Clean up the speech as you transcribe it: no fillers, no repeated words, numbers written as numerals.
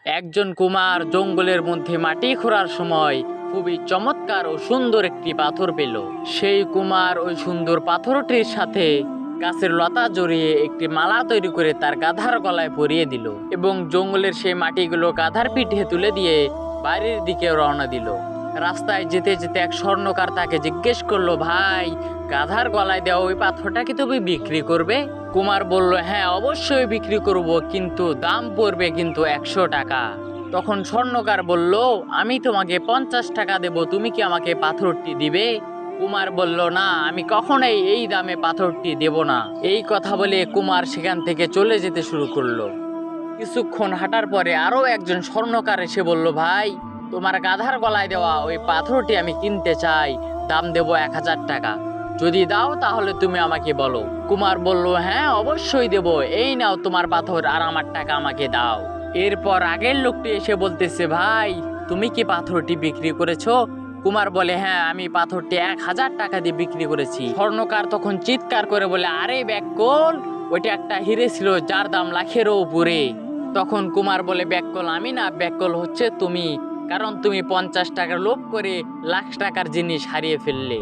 একজন কুমার জঙ্গলের মধ্যে মাটি খোঁড়ার সময় খুবই চমৎকার ও সুন্দর একটি পাথর পেল। সেই কুমার ওই সুন্দর পাথরটির সাথে গাছের লতা জড়িয়ে একটি মালা তৈরি করে তার গাধার গলায় পরিয়ে দিল এবং জঙ্গলের সেই মাটিগুলো গাধার পিঠে তুলে দিয়ে বাড়ির দিকে রওনা দিল। রাস্তায় যেতে যেতে এক স্বর্ণকার তাকে জিজ্ঞেস করলো, ভাই, গাধার গলায় দেওয়া ওই পাথরটা কি তুমি বিক্রি করবে? কুমার বলল, হ্যাঁ, অবশ্যই বিক্রি করব, কিন্তু দাম পড়বে কিন্তু 100 টাকা। তখন স্বর্ণকার বলল, আমি তোমাকে 50 টাকা দেব, তুমি কি আমাকে পাথরটি দিবে? কুমার বলল, না, আমি কখনোই এই দামে পাথরটি দেব না। এই কথা বলে কুমার সেখান থেকে চলে যেতে শুরু করলো। কিছুক্ষণ হাঁটার পরে আরো একজন স্বর্ণকার এসে বলল, ভাই, তোমার গাধার গলায় দেওয়া ওই পাথরটি আমি কিনতে চাই, দাম দেব 1000 টাকা। যদি দাও তাহলে তুমি আমাকে বলো। কুমার বলল, হ্যাঁ, অবশ্যই দেব, এই নাও তোমার পাথর আর আমার টাকা আমাকে দাও। এরপর আগের লোকটি এসে বলতেছে, ভাই, তুমি কি পাথরটি বিক্রি করেছো? কুমার বলে, হ্যাঁ, আমি পাথরটি 1000 টাকা দিয়ে বিক্রি করেছি। স্বর্ণকার তখন চিৎকার করে বলে, আরে ব্যাককল, ওইটা একটা হিরে ছিল যার দাম লাখেরও উপরে। তখন কুমার বলে, ব্যাককল আমি না, ব্যাককল হচ্ছে তুমি, কারণ তুমি 50 টাকার লোভ করে লাখ টাকার জিনিস হারিয়ে ফেললে।